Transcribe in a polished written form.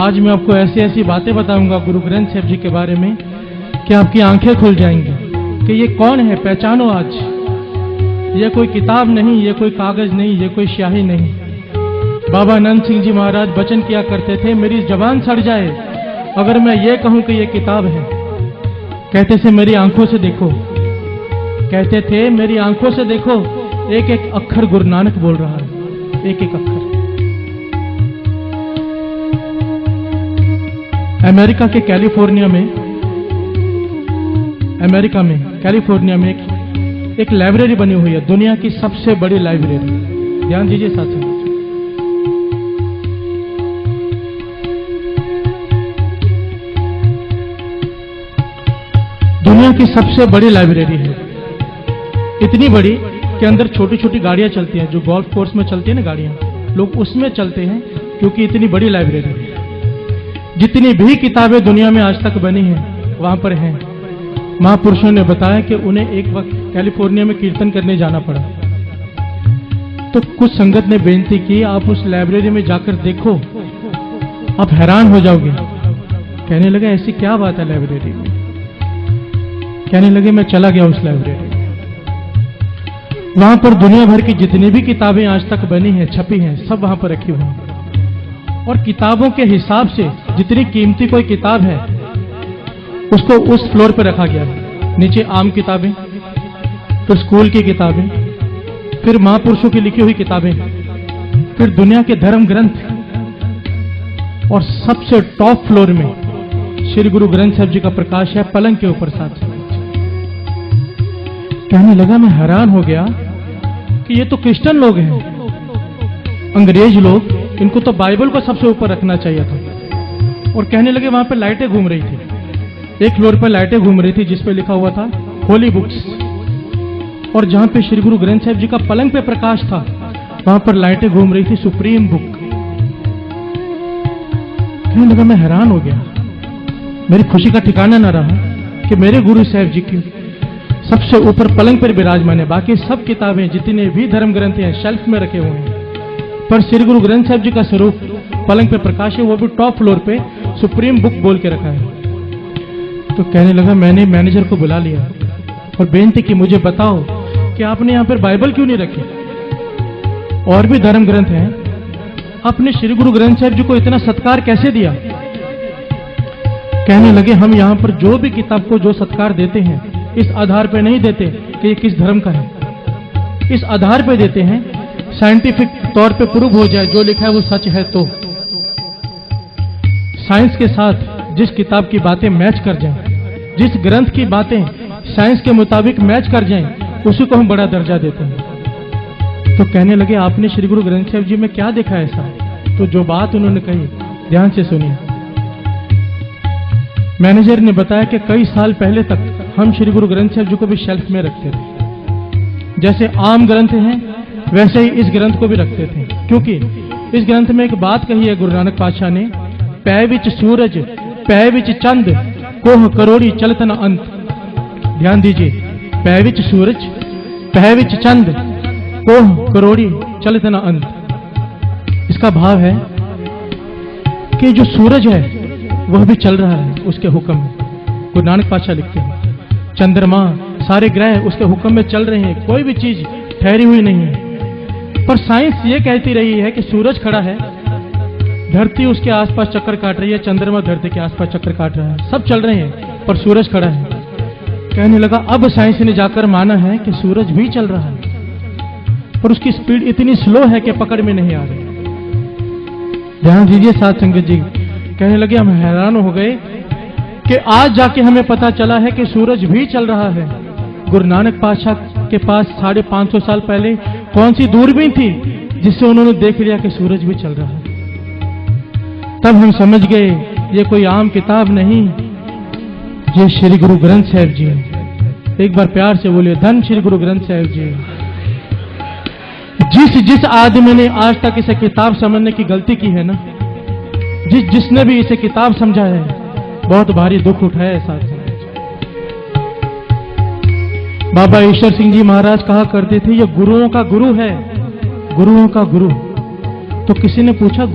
आज मैं आपको ऐसी ऐसी बातें बताऊंगा गुरु ग्रंथ साहिब जी के बारे में कि आपकी आंखें खुल जाएंगी कि ये कौन है, पहचानो आज। ये कोई किताब नहीं, ये कोई कागज नहीं, ये कोई स्याही नहीं। बाबा आनंद सिंह जी महाराज वचन किया करते थे, मेरी जबान सड़ जाए अगर मैं ये कहूं कि ये किताब है। कहते थे मेरी आंखों से देखो, कहते थे मेरी आंखों से देखो, एक एक अक्षर गुरु नानक बोल रहा है, एक एक अक्षर। अमेरिका के कैलिफोर्निया में एक लाइब्रेरी बनी हुई है, दुनिया की सबसे बड़ी लाइब्रेरी। ध्यान दीजिए साथियों, दुनिया की सबसे बड़ी लाइब्रेरी है। इतनी बड़ी कि अंदर छोटी छोटी गाड़ियां चलती हैं, जो गोल्फ कोर्स में चलती है ना गाड़ियां, लोग उसमें चलते हैं क्योंकि इतनी बड़ी लाइब्रेरी है। जितनी भी किताबें दुनिया में आज तक बनी हैं वहां पर हैं। महापुरुषों ने बताया कि उन्हें एक वक्त कैलिफोर्निया में कीर्तन करने जाना पड़ा, तो कुछ संगत ने बेनती की आप उस लाइब्रेरी में जाकर देखो, आप हैरान हो जाओगे। कहने लगे ऐसी क्या बात है लाइब्रेरी में। कहने लगे मैं चला गया उस लाइब्रेरी में, वहां पर दुनिया भर की जितनी भी किताबें आज तक बनी हैं, छपी हैं, सब वहां पर रखी हुई हैं। और किताबों के हिसाब से जितनी कीमती कोई किताब है उसको उस फ्लोर पर रखा गया है। नीचे आम किताबें, फिर स्कूल की किताबें, फिर महापुरुषों की लिखी हुई किताबें, फिर दुनिया के धर्म ग्रंथ, और सबसे टॉप फ्लोर में श्री गुरु ग्रंथ साहिब जी का प्रकाश है पलंग के ऊपर साथ। कहने लगा मैं हैरान हो गया कि ये तो क्रिश्चियन लोग हैं, अंग्रेज लोग, इनको तो बाइबल को सबसे ऊपर रखना चाहिए था। और कहने लगे वहां पर लाइटें घूम रही थी, एक फ्लोर पर लाइटें घूम रही थी जिस पे लिखा हुआ था होली बुक्स, और जहां पे श्री गुरु ग्रंथ साहिब जी का पलंग पे प्रकाश था वहां पर लाइटें घूम रही थी सुप्रीम बुक। कहने लगा मैं हैरान हो गया, मेरी खुशी का ठिकाना न रहा कि मेरे गुरु साहिब जी की सबसे ऊपर पलंग पर विराजमान है। बाकी सब किताबें जितने भी धर्म ग्रंथ हैं शेल्फ में रखे हुए हैं, पर श्री गुरु ग्रंथ साहिब जी का स्वरूप पलंग पे प्रकाश है, वो भी टॉप फ्लोर पे सुप्रीम बुक बोल के रखा है। तो कहने लगा मैंने मैनेजर को बुला लिया और बेनती की मुझे बताओ कि आपने यहां पर बाइबल क्यों नहीं रखी, और भी धर्म ग्रंथ हैं, आपने श्री गुरु ग्रंथ साहिब जी को इतना सत्कार कैसे दिया। कहने लगे हम यहां पर जो भी किताब को जो सत्कार देते हैं इस आधार पर नहीं देते कि ये किस धर्म का है, इस आधार पर देते हैं साइंटिफिक तौर पे प्रूव हो जाए जो लिखा है वो सच है। तो साइंस के साथ जिस किताब की बातें मैच कर जाएं, जिस ग्रंथ की बातें साइंस के मुताबिक मैच कर जाएं, उसी को हम बड़ा दर्जा देते हैं। तो कहने लगे आपने श्री गुरु ग्रंथ साहिब जी में क्या देखा ऐसा। तो जो बात उन्होंने कही ध्यान से सुनिए। मैनेजर ने बताया कि कई साल पहले तक हम श्री गुरु ग्रंथ साहिब जी को भी शेल्फ में रखते थे, जैसे आम ग्रंथ हैं वैसे ही इस ग्रंथ को भी रखते थे, क्योंकि इस ग्रंथ में एक बात कही है गुरु नानक पातशाह ने, पै विच सूरज पै विच चंद कोह करोड़ी चलत न अंत। ध्यान दीजिए, पै विच सूरज पै विच चंद कोह करोड़ी चलत न अंत। इसका भाव है कि जो सूरज है वह भी चल रहा है उसके हुक्म में। गुरु नानक पातशाह लिखते हैं चंद्रमा सारे ग्रह उसके हुक्म में चल रहे हैं, कोई भी चीज ठहरी हुई नहीं है। पर साइंस ये कहती रही है कि सूरज खड़ा है, धरती उसके आसपास चक्कर काट रही है, चंद्रमा धरती के आसपास चक्कर काट रहा है, सब चल रहे हैं पर सूरज खड़ा है। कहने लगा अब साइंस ने जाकर माना है कि सूरज भी चल रहा है, पर उसकी स्पीड इतनी स्लो है कि पकड़ में नहीं आ रही। ध्यान दीजिए साथ संगत जी। कहने लगे हम हैरान हो गए कि आज जाके हमें पता चला है कि सूरज भी चल रहा है। गुरु नानक पातशाह के पास 550 साल पहले कौन सी दूरबीन थी जिससे उन्होंने देख लिया कि सूरज भी चल रहा है। तब हम समझ गए ये कोई आम किताब नहीं, ये श्री गुरु ग्रंथ साहिब जी है। एक बार प्यार से बोलिए धन श्री गुरु ग्रंथ साहिब जी। जिस आदमी ने आज तक इसे किताब समझने की गलती की है ना, जिसने भी इसे किताब समझा है बहुत भारी दुख उठाया है साथ। बाबा ईश्वर सिंह जी महाराज कहा करते थे ये गुरुओं का गुरु है, गुरुओं का गुरु। तो किसी ने पूछा